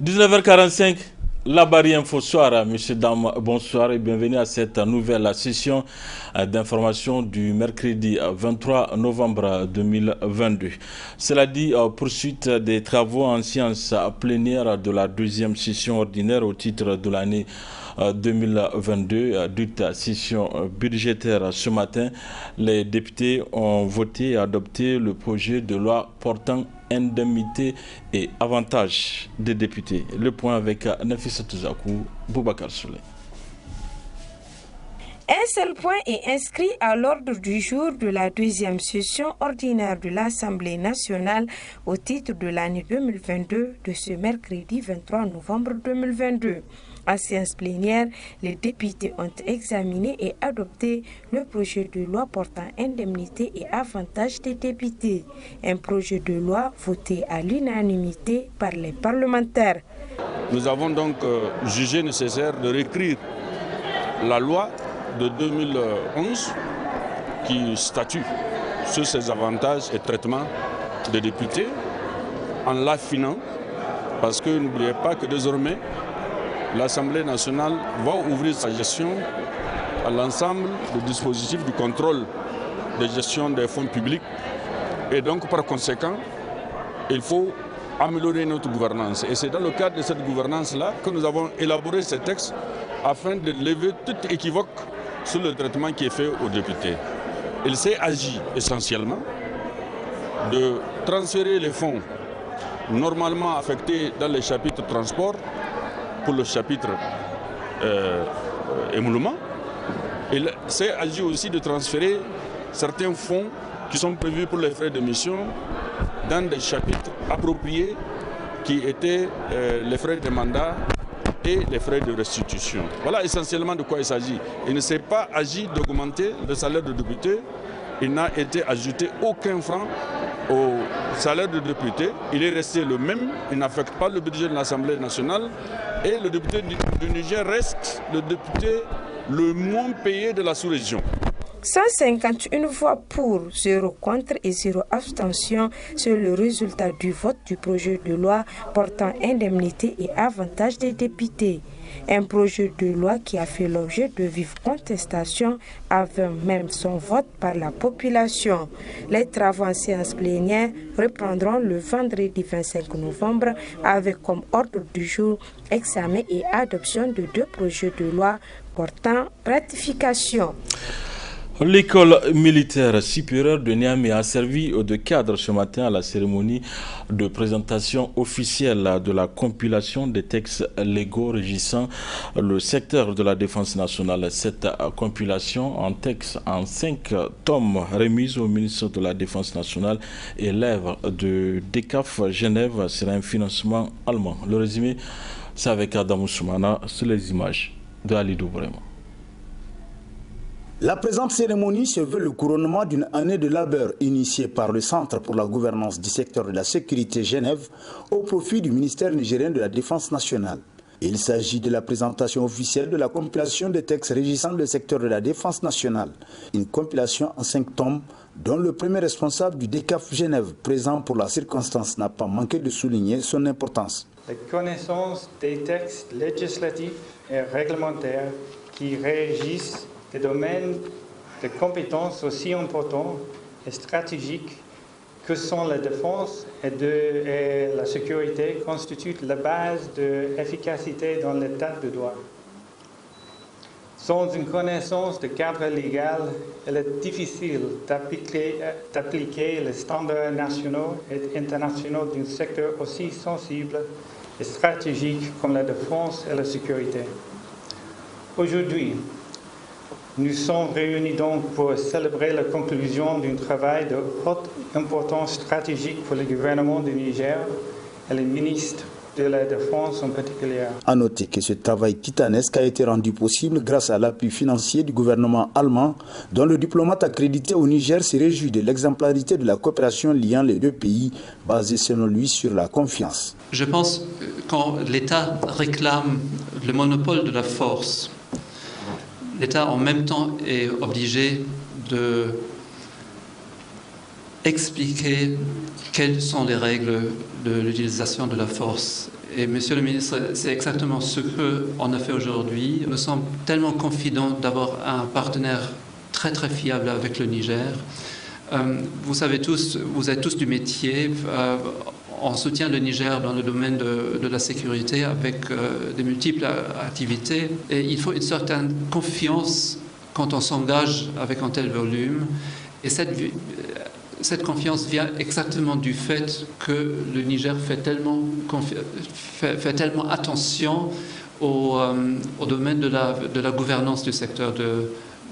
19h45, la barrière Info Soir. Messieurs, dames, bonsoir et bienvenue à cette nouvelle session d'information du mercredi 23 novembre 2022. Cela dit, poursuite des travaux en séance plénière de la deuxième session ordinaire au titre de l'année 2022, dite session budgétaire. Ce matin, les députés ont voté et adopté le projet de loi portant indemnité et avantages des députés. Le point avec Nafissa Touzakou, Boubacar Souley. Un seul point est inscrit à l'ordre du jour de la deuxième session ordinaire de l'Assemblée nationale au titre de l'année 2022 de ce mercredi 23 novembre 2022. En séance plénière, les députés ont examiné et adopté le projet de loi portant indemnité et avantages des députés. Un projet de loi voté à l'unanimité par les parlementaires. Nous avons donc jugé nécessaire de réécrire la loi de 2011 qui statue sur ces avantages et traitements des députés en l'affinant, parce que n'oubliez pas que désormais l'Assemblée nationale va ouvrir sa gestion à l'ensemble du dispositif du contrôle de gestion des fonds publics et donc par conséquent il faut améliorer notre gouvernance et c'est dans le cadre de cette gouvernance-là que nous avons élaboré ces textes afin de lever toute équivoque sur le traitement qui est fait aux députés. Il s'est agi essentiellement de transférer les fonds normalement affectés dans les chapitres transport pour le chapitre émolument. Il s'est agi aussi de transférer certains fonds qui sont prévus pour les frais de mission dans des chapitres appropriés qui étaient les frais de mandat et les frais de restitution. Voilà essentiellement de quoi il s'agit. Il ne s'est pas agi d'augmenter le salaire de député. Il n'a été ajouté aucun franc au salaire de député. Il est resté le même. Il n'affecte pas le budget de l'Assemblée nationale. Et le député du Niger reste le député le moins payé de la sous-région. 151 voix pour, 0 contre et 0 abstention sur le résultat du vote du projet de loi portant indemnité et avantages des députés. Un projet de loi qui a fait l'objet de vives contestations avant même son vote par la population. Les travaux en séance plénière reprendront le vendredi 25 novembre avec comme ordre du jour examen et adoption de 2 projets de loi portant ratification. L'école militaire supérieure de Niamey a servi de cadre ce matin à la cérémonie de présentation officielle de la compilation des textes légaux régissant le secteur de la défense nationale. Cette compilation en texte en 5 tomes remise au ministre de la Défense nationale et l'œuvre de DECAF Genève sera un financement allemand. Le résumé, c'est avec Adam Soumana sur les images de Alidou Vraiment. La présente cérémonie se veut le couronnement d'une année de labeur initiée par le Centre pour la gouvernance du secteur de la sécurité Genève au profit du ministère nigérien de la Défense nationale. Il s'agit de la présentation officielle de la compilation des textes régissant le secteur de la défense nationale. Une compilation en 5 tomes dont le premier responsable du DECAF Genève, présent pour la circonstance, n'a pas manqué de souligner son importance. La connaissance des textes législatifs et réglementaires qui régissent des domaines de compétences aussi importants et stratégiques que sont la défense et la sécurité constituent la base de l'efficacité dans l'état de droit. Sans une connaissance du cadre légal, il est difficile d'appliquer les standards nationaux et internationaux d'un secteur aussi sensible et stratégique comme la défense et la sécurité. Aujourd'hui, nous sommes réunis donc pour célébrer la conclusion d'un travail de haute importance stratégique pour le gouvernement du Niger et le ministre de la Défense en particulier. A noter que ce travail titanesque a été rendu possible grâce à l'appui financier du gouvernement allemand, dont le diplomate accrédité au Niger se réjouit de l'exemplarité de la coopération liant les 2 pays, basée selon lui sur la confiance. Je pense que quand l'État réclame le monopole de la force, l'État en même temps est obligé de expliquer quelles sont les règles de l'utilisation de la force Et Monsieur le ministre, c'est exactement ce qu'on a fait aujourd'hui. Nous sommes tellement confidents d'avoir un partenaire très très fiable avec le Niger. Vous êtes tous du métier. On soutient le Niger dans le domaine de la sécurité avec de multiples activités. Et il faut une certaine confiance quand on s'engage avec un tel volume. Et cette confiance vient exactement du fait que le Niger fait tellement attention au domaine de la gouvernance du secteur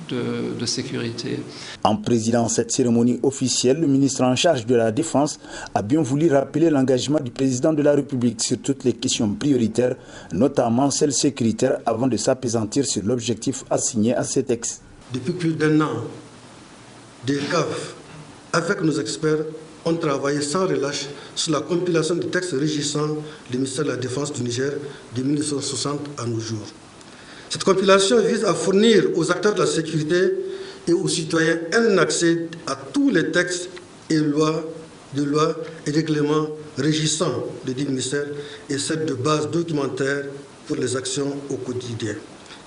de sécurité. En présidant cette cérémonie officielle, le ministre en charge de la Défense a bien voulu rappeler l'engagement du président de la République sur toutes les questions prioritaires, notamment celles sécuritaires, avant de s'appesantir sur l'objectif assigné à ces textes. Depuis plus d'1 an, des CAF, avec nos experts, ont travaillé sans relâche sur la compilation des textes régissant le ministère de la Défense du Niger de 1960 à nos jours. Cette compilation vise à fournir aux acteurs de la sécurité et aux citoyens un accès à tous les textes et lois et règlements régissant le dit ministère et servent de base documentaire pour les actions au quotidien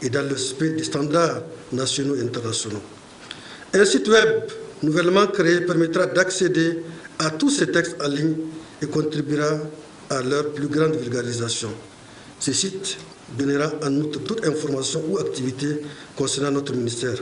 et dans le respect des standards nationaux et internationaux. Un site web nouvellement créé permettra d'accéder à tous ces textes en ligne et contribuera à leur plus grande vulgarisation. Ce site donnera en outre toute information ou activité concernant notre ministère,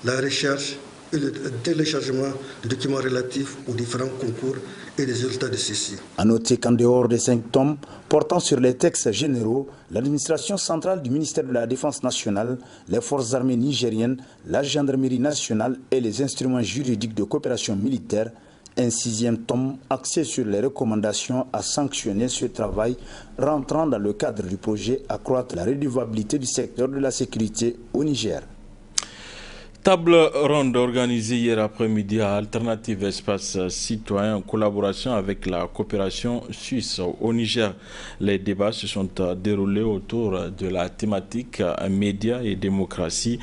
la recherche et le téléchargement de documents relatifs aux différents concours et les résultats de ceux-ci. A noter qu'en dehors des 5 tomes portant sur les textes généraux, l'administration centrale du ministère de la Défense nationale, les forces armées nigériennes, la gendarmerie nationale et les instruments juridiques de coopération militaire, un 6e tome axé sur les recommandations à sanctionner ce travail rentrant dans le cadre du projet accroître la redevabilité du secteur de la sécurité au Niger. Table ronde organisée hier après-midi à Alternative Espace Citoyen en collaboration avec la coopération suisse au Niger. Les débats se sont déroulés autour de la thématique médias et démocratie,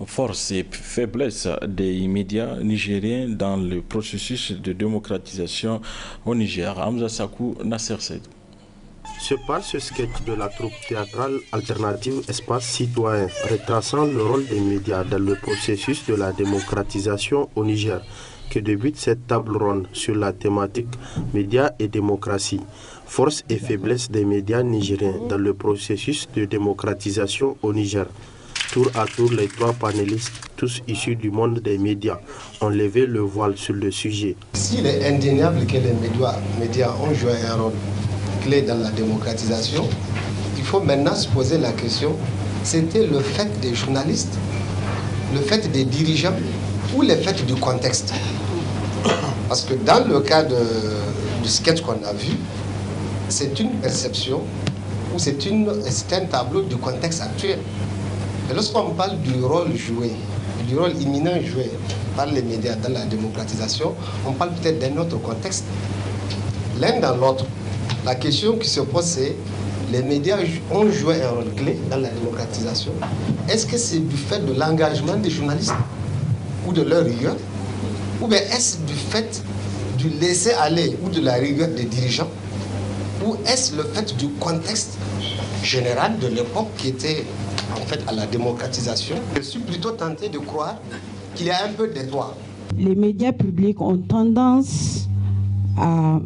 force et faiblesse des médias nigériens dans le processus de démocratisation au Niger. Hamza Sakou, Nasser Said. Se passe ce sketch de la troupe théâtrale Alternative Espace Citoyen, retraçant le rôle des médias dans le processus de la démocratisation au Niger, que débute cette table ronde sur la thématique médias et démocratie, force et faiblesse des médias nigériens dans le processus de démocratisation au Niger. Tour à tour, les 3 panélistes, tous issus du monde des médias, ont levé le voile sur le sujet. S'il est indéniable que les médias ont joué un rôle clé dans la démocratisation, il faut maintenant se poser la question, c'était le fait des journalistes, le fait des dirigeants ou le fait du contexte? Parce que dans le cas du sketch qu'on a vu, c'est une perception ou c'est un tableau du contexte actuel. Et lorsqu'on parle du rôle joué, du rôle imminent joué par les médias dans la démocratisation, on parle peut-être d'un autre contexte. L'un dans l'autre, la question qui se pose, c'est les médias ont joué un rôle clé dans la démocratisation. Est-ce que c'est du fait de l'engagement des journalistes ou de leur rigueur? Ou bien est-ce du fait du laisser-aller ou de la rigueur des dirigeants? Ou est-ce le fait du contexte général de l'époque qui était en fait à la démocratisation? Je suis plutôt tenté de croire qu'il y a un peu des doigts. Les médias publics ont tendance à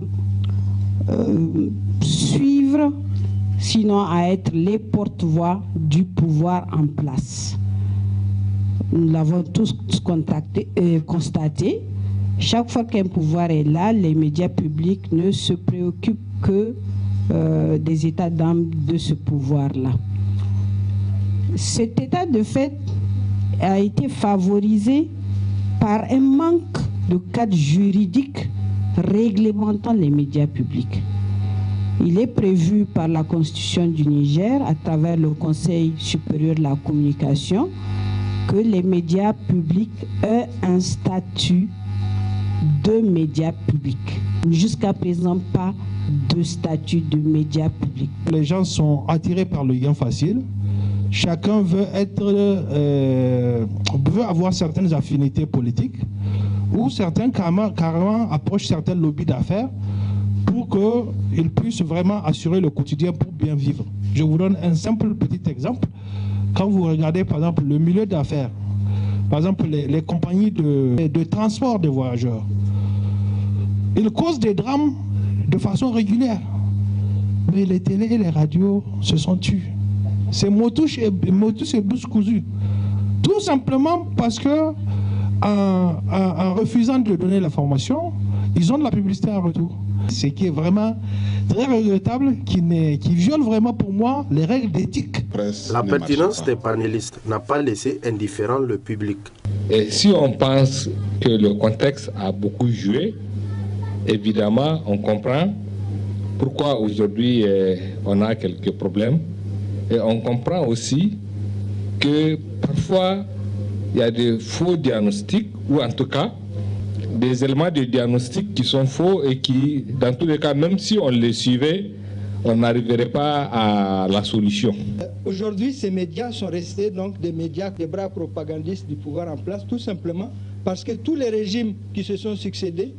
suivre, sinon à être les porte-voix du pouvoir en place. Nous l'avons tous constaté. Chaque fois qu'un pouvoir est là, les médias publics ne se préoccupent que des états d'âme de ce pouvoir-là. Cet état de fait a été favorisé par un manque de cadre juridique réglementant les médias publics. Il est prévu par la Constitution du Niger, à travers le Conseil supérieur de la communication, que les médias publics aient un statut de médias publics. Jusqu'à présent, pas de statut de médias publics. Les gens sont attirés par le gain facile. Chacun veut avoir certaines affinités politiques, ou certains carrément approchent certains lobbies d'affaires pour qu'ils puissent vraiment assurer le quotidien pour bien vivre. Je vous donne un simple petit exemple. Quand vous regardez par exemple le milieu d'affaires, par exemple les compagnies de transport des voyageurs, ils causent des drames de façon régulière. Mais les télés et les radios se sont tus. C'est motouche et bouche cousue. Tout simplement parce que en refusant de donner l'information, ils ont de la publicité en retour. Ce qui est vraiment très regrettable, qui viole vraiment pour moi les règles d'éthique. La pertinence des panélistes n'a pas laissé indifférent le public. Et si on pense que le contexte a beaucoup joué, évidemment, on comprend pourquoi aujourd'hui on a quelques problèmes. Et on comprend aussi que parfois il y a des faux diagnostics, ou en tout cas des éléments de diagnostic qui sont faux et qui, dans tous les cas, même si on les suivait, on n'arriverait pas à la solution. Aujourd'hui, ces médias sont restés donc des médias, des bras propagandistes du pouvoir en place, tout simplement parce que tous les régimes qui se sont succédés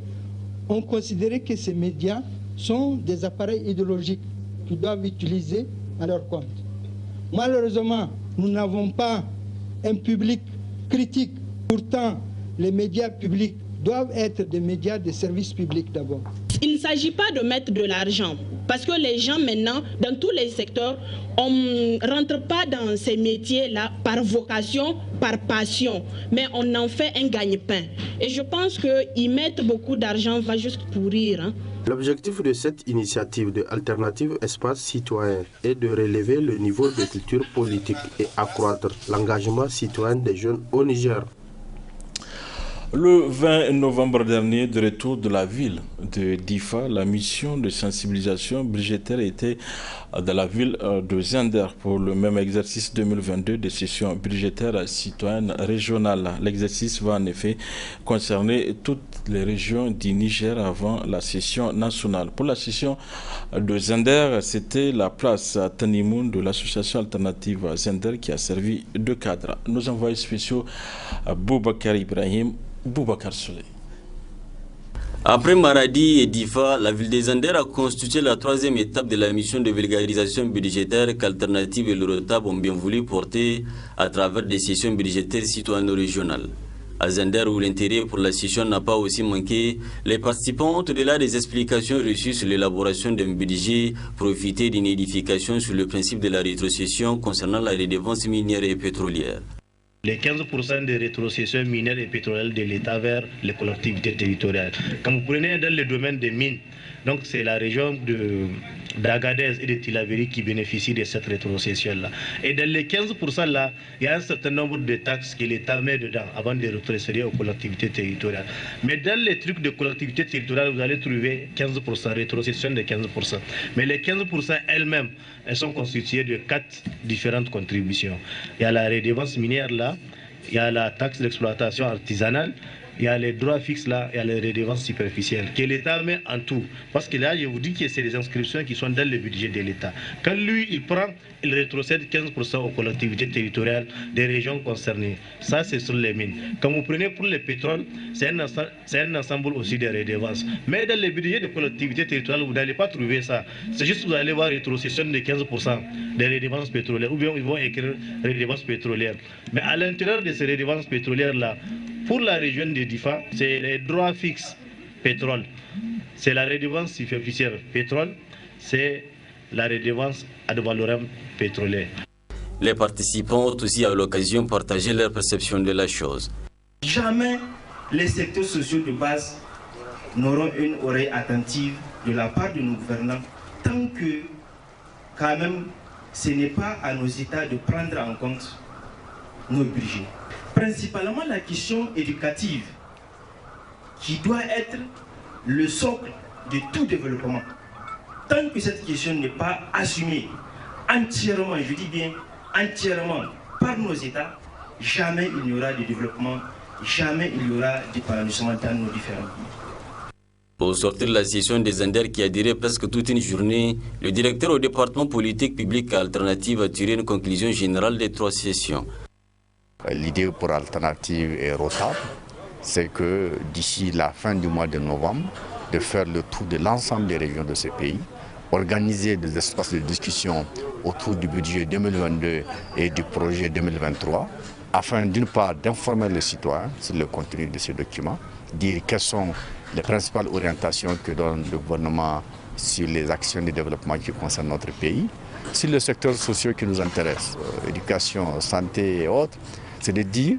ont considéré que ces médias sont des appareils idéologiques qu'ils doivent utiliser à leur compte. Malheureusement, nous n'avons pas un public critique. Pourtant, les médias publics doivent être des médias de service public d'abord. Il ne s'agit pas de mettre de l'argent, parce que les gens maintenant, dans tous les secteurs, on ne rentre pas dans ces métiers-là par vocation, par passion, mais on en fait un gagne-pain. Et je pense qu'y mettre beaucoup d'argent va juste pourrir. Hein. L'objectif de cette initiative de Alternative Espace Citoyen est de relever le niveau de culture politique et accroître l'engagement citoyen des jeunes au Niger. Le 20 novembre dernier, de retour de la ville de Difa, la mission de sensibilisation budgétaire était dans la ville de Zender pour le même exercice 2022 des sessions budgétaires citoyennes régionales. L'exercice va en effet concerner toutes les régions du Niger avant la session nationale. Pour la session de Zender, c'était la place Tanimoun de l'association alternative Zender qui a servi de cadre. Nos envoyés spéciaux Boubacar Ibrahim, Boubacar Souley. Après Maradi et Difa, la ville de Zender a constitué la troisième étape de la mission de vulgarisation budgétaire qu'Alternative et le ROTAB ont bien voulu porter à travers des sessions budgétaires citoyennes régionales. À Zender, où l'intérêt pour la session n'a pas aussi manqué, les participants ont, au-delà des explications reçues sur l'élaboration d'un budget, profité d'une édification sur le principe de la rétrocession concernant la redevance minière et pétrolière. Les 15% de rétrocession minière et pétrolière de l'État vers les collectivités territoriales. Quand vous prenez dans le domaine des mines, donc c'est la région d'Agadez et de Tilaveri qui bénéficie de cette rétrocession-là. Et dans les 15% là, il y a un certain nombre de taxes que l'État met dedans avant de retracer aux collectivités territoriales. Mais dans les trucs de collectivités territoriales, vous allez trouver 15%, rétrocession de 15%. Mais les 15% elles-mêmes, elles sont constituées de 4 différentes contributions. Il y a la redevance minière là, il y a la taxe d'exploitation artisanale, il y a les droits fixes là, il y a les redevances superficielles que l'État met en tout. Parce que là, je vous dis que c'est des inscriptions qui sont dans le budget de l'État. Quand lui, il prend, il rétrocède 15% aux collectivités territoriales des régions concernées. Ça, c'est sur les mines. Quand vous prenez pour le pétrole, c'est un ensemble aussi de redevances. Mais dans le budget des collectivités territoriales, vous n'allez pas trouver ça. C'est juste que vous allez voir rétrocession de 15% des redevances pétrolières. Ou bien ils vont écrire redevances pétrolières. Mais à l'intérieur de ces redevances pétrolières-là, pour la région de Difa, c'est les droits fixes pétrole. C'est la redevance superficielle pétrole, c'est la redevance ad valorem pétrolière. Les participants ont aussi à l'occasion partagé leur perception de la chose. Jamais les secteurs sociaux de base n'auront une oreille attentive de la part de nos gouvernants tant que quand même ce n'est pas à nos États de prendre en compte nos budgets. Principalement la question éducative qui doit être le socle de tout développement. Tant que cette question n'est pas assumée entièrement, je dis bien entièrement par nos États, jamais il n'y aura de développement, jamais il y aura d'épanouissement dans nos différents pays. Pour sortir de la session des Zender qui a duré presque toute une journée, le directeur au département politique public Alternative a tiré une conclusion générale des 3 sessions. L'idée pour Alternative et ROTAB, c'est que d'ici la fin du mois de novembre, de faire le tour de l'ensemble des régions de ce pays, organiser des espaces de discussion autour du budget 2022 et du projet 2023, afin d'une part d'informer les citoyens sur le contenu de ces documents, dire quelles sont les principales orientations que donne le gouvernement sur les actions de développement qui concernent notre pays, sur les secteurs sociaux qui nous intéressent, éducation, santé et autres, c'est de dire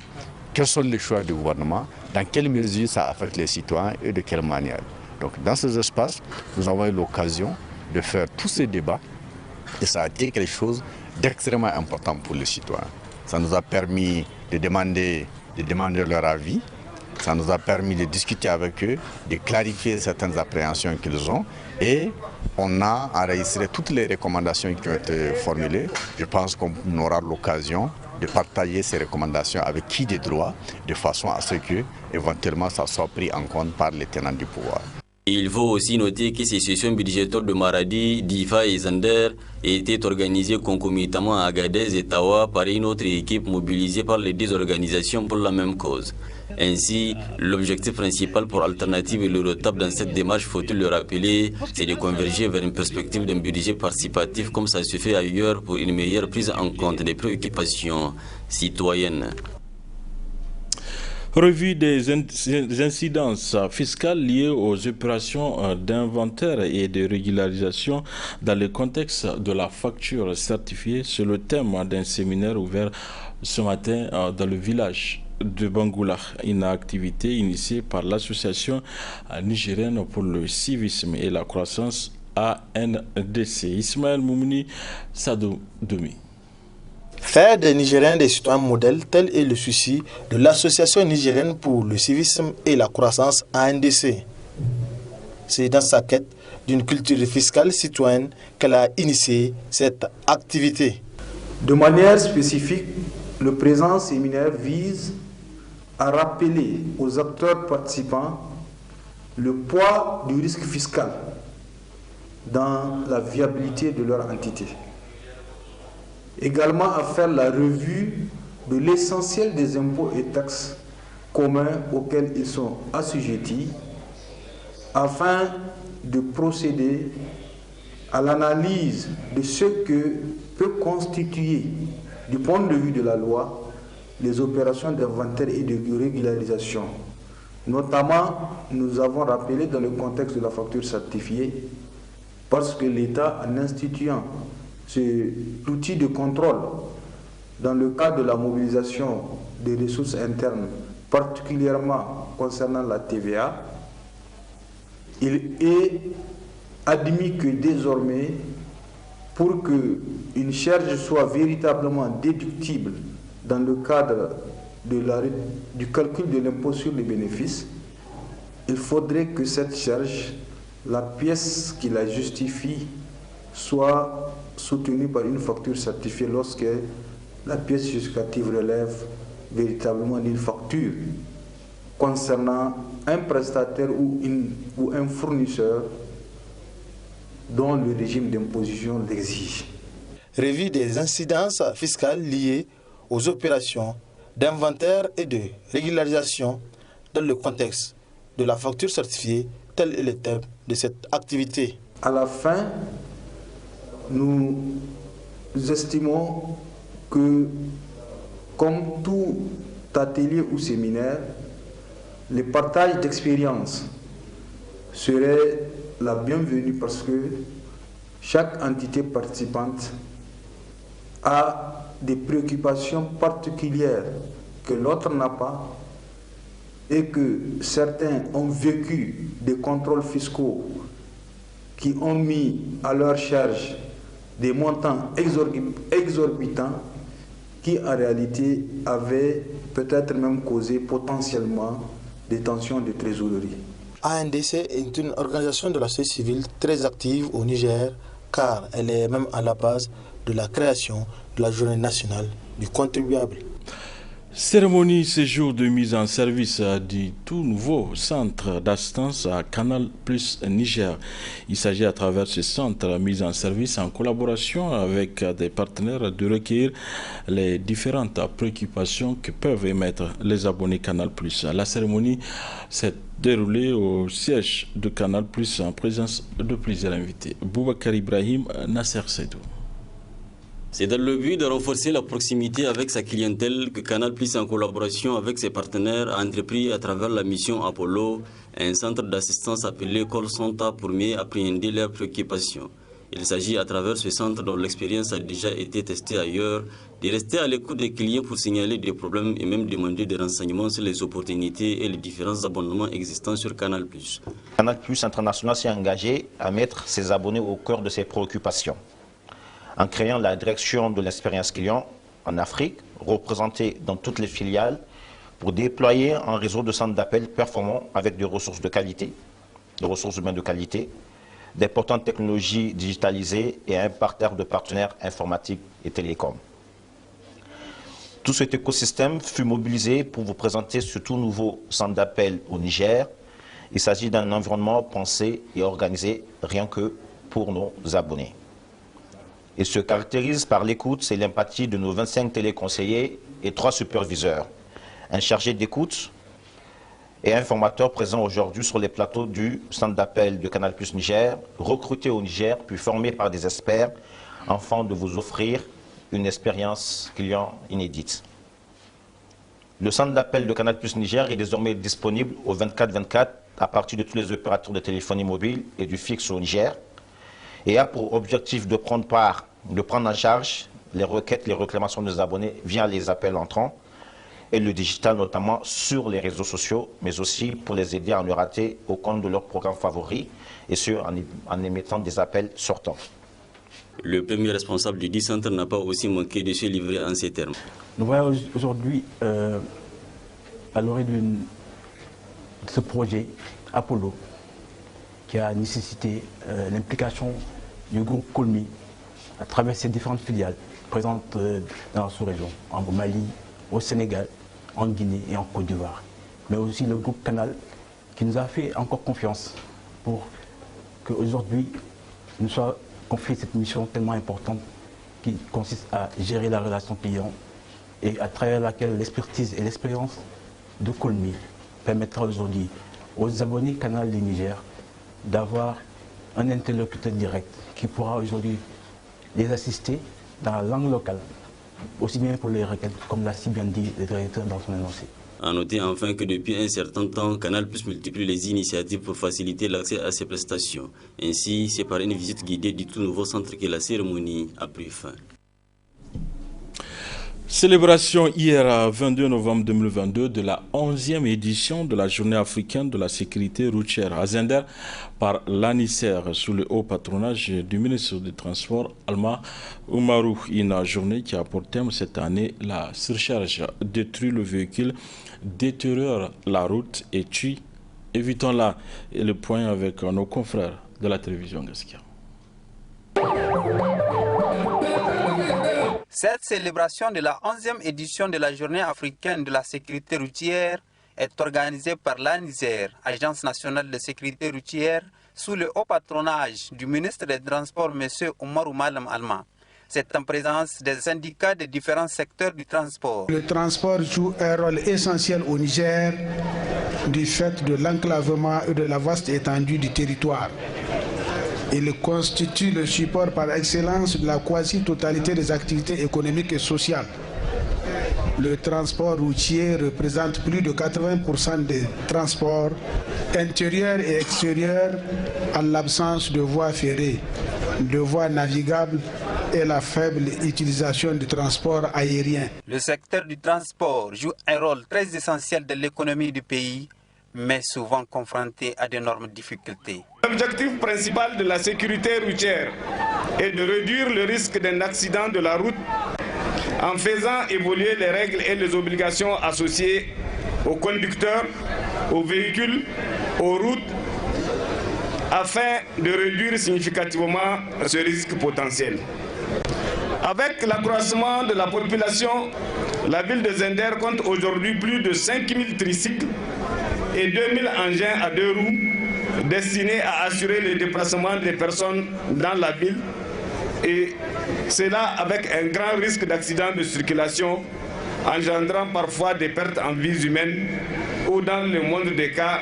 quels sont les choix du gouvernement, dans quelle mesure ça affecte les citoyens et de quelle manière. Donc dans ces espaces, nous avons eu l'occasion de faire tous ces débats et ça a été quelque chose d'extrêmement important pour les citoyens. Ça nous a permis de demander leur avis, ça nous a permis de discuter avec eux, de clarifier certaines appréhensions qu'ils ont et on a enregistré toutes les recommandations qui ont été formulées. Je pense qu'on aura l'occasion de partager ces recommandations avec qui des droits, de façon à ce que éventuellement ça soit pris en compte par les tenants du pouvoir. Il faut aussi noter que ces sessions budgétaires de Maradi, Difa et Zander étaient organisées concomitamment à Agadez et Tawa par une autre équipe mobilisée par les deux organisations pour la même cause. Ainsi, l'objectif principal pour Alternative et l'Eurotab dans cette démarche, faut-il le rappeler, c'est de converger vers une perspective d'un budget participatif comme ça se fait ailleurs pour une meilleure prise en compte des préoccupations citoyennes. Revue des incidences fiscales liées aux opérations d'inventaire et de régularisation dans le contexte de la facture certifiée, c'est le thème d'un séminaire ouvert ce matin dans le village de Bangoula, une activité initiée par l'association nigérienne pour le civisme et la croissance ANDC. Ismaël Moumouni Sadodomi. Faire des Nigériens des citoyens modèles, tel est le souci de l'Association nigérienne pour le civisme et la croissance ANDC. C'est dans sa quête d'une culture fiscale citoyenne qu'elle a initié cette activité. De manière spécifique, le présent séminaire vise à rappeler aux acteurs participants le poids du risque fiscal dans la viabilité de leur entité. Également à faire la revue de l'essentiel des impôts et taxes communs auxquels ils sont assujettis, afin de procéder à l'analyse de ce que peut constituer, du point de vue de la loi, les opérations d'inventaire et de régularisation. Notamment, nous avons rappelé dans le contexte de la facture certifiée, parce que l'État, en instituant cet outil de contrôle dans le cadre de la mobilisation des ressources internes, particulièrement concernant la TVA, il est admis que désormais, pour qu'une charge soit véritablement déductible dans le cadre du calcul de l'impôt sur les bénéfices, il faudrait que cette charge, la pièce qui la justifie, soit soutenue par une facture certifiée lorsque la pièce justificative relève véritablement d'une facture concernant un prestataire ou un fournisseur dont le régime d'imposition l'exige. Revue des incidences fiscales liées aux opérations d'inventaire et de régularisation dans le contexte de la facture certifiée, tel est le thème de cette activité. À la fin, nous estimons que, comme tout atelier ou séminaire, le partage d'expériences serait la bienvenue parce que chaque entité participante a des préoccupations particulières que l'autre n'a pas et que certains ont vécu des contrôles fiscaux qui ont mis à leur charge des montants exorbitants qui en réalité avaient peut-être même causé potentiellement des tensions de trésorerie. ANDC est une organisation de la société civile très active au Niger car elle est même à la base de la création de la journée nationale du contribuable. Cérémonie séjour de mise en service du tout nouveau centre d'assistance à Canal Plus Niger. Il s'agit à travers ce centre mis en service en collaboration avec des partenaires de recueillir les différentes préoccupations que peuvent émettre les abonnés Canal Plus. La cérémonie s'est déroulée au siège de Canal Plus en présence de plusieurs invités. Boubacar Ibrahim, Nasser Sedou. C'est dans le but de renforcer la proximité avec sa clientèle que Canal+, en collaboration avec ses partenaires, a entrepris à travers la mission Apollo un centre d'assistance appelé Call Center pour mieux appréhender leurs préoccupations. Il s'agit à travers ce centre dont l'expérience a déjà été testée ailleurs, de rester à l'écoute des clients pour signaler des problèmes et même demander des renseignements sur les opportunités et les différents abonnements existants sur Canal+. Canal+ International s'est engagé à mettre ses abonnés au cœur de ses préoccupations, en créant la direction de l'expérience client en Afrique, représentée dans toutes les filiales, pour déployer un réseau de centres d'appel performants avec des ressources de qualité, des ressources humaines de qualité, d'importantes technologies digitalisées et un parterre de partenaires informatiques et télécoms. Tout cet écosystème fut mobilisé pour vous présenter ce tout nouveau centre d'appel au Niger. Il s'agit d'un environnement pensé et organisé rien que pour nos abonnés. Il se caractérise par l'écoute et l'empathie de nos 25 téléconseillers et 3 superviseurs, un chargé d'écoute et un formateur présent aujourd'hui sur les plateaux du centre d'appel de Canal+ Niger, recruté au Niger puis formé par des experts afin de vous offrir une expérience client inédite. Le centre d'appel de Canal+ Niger est désormais disponible au 24/24 à partir de tous les opérateurs de téléphonie mobile et du fixe au Niger, et a pour objectif de prendre en charge les requêtes, les réclamations des abonnés via les appels entrants et le digital, notamment sur les réseaux sociaux, mais aussi pour les aider à ne rater aucun de leurs programmes favoris, et ce en émettant des appels sortants. Le premier responsable du dit centre n'a pas aussi manqué de se livrer en ces termes. Nous voyons aujourd'hui à l'origine de ce projet Apollo, qui a nécessité l'implication du groupe Colmi à travers ses différentes filiales présentes dans la sous-région, en Mali, au Sénégal, en Guinée et en Côte d'Ivoire. Mais aussi le groupe Canal qui nous a fait encore confiance pour qu'aujourd'hui nous soit confiée cette mission tellement importante qui consiste à gérer la relation client et à travers laquelle l'expertise et l'expérience de Colmi permettra aujourd'hui aux abonnés Canal du Niger d'avoir un interlocuteur direct qui pourra aujourd'hui les assister dans la langue locale, aussi bien pour les requêtes, comme l'a si bien dit le directeur dans son énoncé. A noter enfin que depuis un certain temps, Canal+ multiplie les initiatives pour faciliter l'accès à ces prestations. Ainsi, c'est par une visite guidée du tout nouveau centre que la cérémonie a pris fin. Célébration hier, 22 novembre 2022, de la 11e édition de la Journée africaine de la sécurité routière à Zender par l'ANICER sous le haut patronage du ministre des Transports, Alma Oumarou. Une journée qui a pour thème cette année la surcharge, détruit le véhicule, détériore la route et tue. Évitons-la. Et le point avec nos confrères de la télévision Gaskia. Cette célébration de la 11e édition de la Journée africaine de la sécurité routière est organisée par l'ANISER, Agence nationale de sécurité routière, sous le haut patronage du ministre des Transports, M. Oumarou Malam Alma. C'est en présence des syndicats des différents secteurs du transport. Le transport joue un rôle essentiel au Niger du fait de l'enclavement et de la vaste étendue du territoire. Il constitue le support par excellence de la quasi-totalité des activités économiques et sociales. Le transport routier représente plus de 80% des transports intérieurs et extérieurs en l'absence de voies ferrées, de voies navigables et la faible utilisation du transport aérien. Le secteur du transport joue un rôle très essentiel de l'économie du pays, mais souvent confronté à d'énormes difficultés. L'objectif principal de la sécurité routière est de réduire le risque d'un accident de la route en faisant évoluer les règles et les obligations associées aux conducteurs, aux véhicules, aux routes, afin de réduire significativement ce risque potentiel. Avec l'accroissement de la population La ville de Zender compte aujourd'hui plus de 5000 tricycles et 2000 engins à 2 roues destinés à assurer le déplacement des personnes dans la ville, et cela avec un grand risque d'accident de circulation engendrant parfois des pertes en vies humaines ou dans le moindre des cas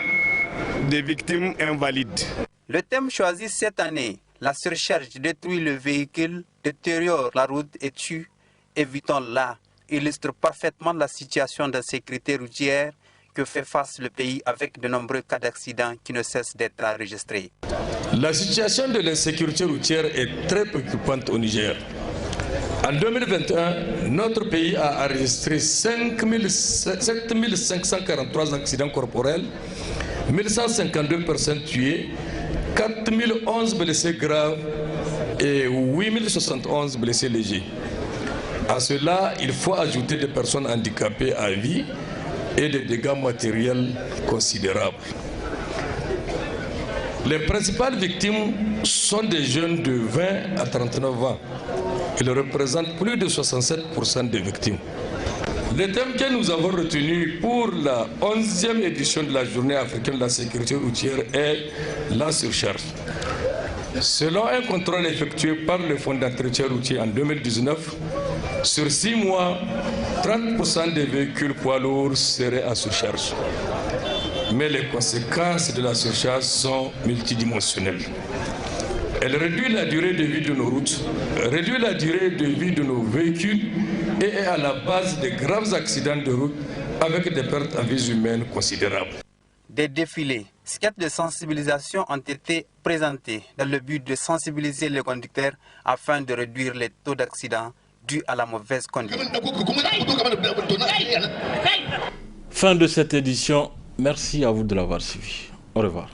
des victimes invalides. Le thème choisi cette année, la surcharge détruit le véhicule, détériore la route et tue, évitons-la, illustre parfaitement la situation d'insécurité routière que fait face le pays avec de nombreux cas d'accidents qui ne cessent d'être enregistrés. La situation de l'insécurité routière est très préoccupante au Niger. En 2021, notre pays a enregistré 7543 accidents corporels, 1152 personnes tuées, 4011 blessés graves et 8071 blessés légers. À cela, il faut ajouter des personnes handicapées à vie et des dégâts matériels considérables. Les principales victimes sont des jeunes de 20 à 39 ans. Ils représentent plus de 67% des victimes. Le thème que nous avons retenu pour la 11e édition de la Journée africaine de la sécurité routière est la surcharge. Selon un contrôle effectué par le Fonds d'entretien routier en 2019, sur 6 mois, 30% des véhicules poids lourds seraient en surcharge. Mais les conséquences de la surcharge sont multidimensionnelles. Elle réduit la durée de vie de nos routes, réduit la durée de vie de nos véhicules et est à la base de graves accidents de route avec des pertes en vies humaines considérables. Des défilés, sketchs de sensibilisation ont été présentés dans le but de sensibiliser les conducteurs afin de réduire les taux d'accidents dus à la mauvaise conduite. Fin de cette édition. Merci à vous de l'avoir suivi. Au revoir.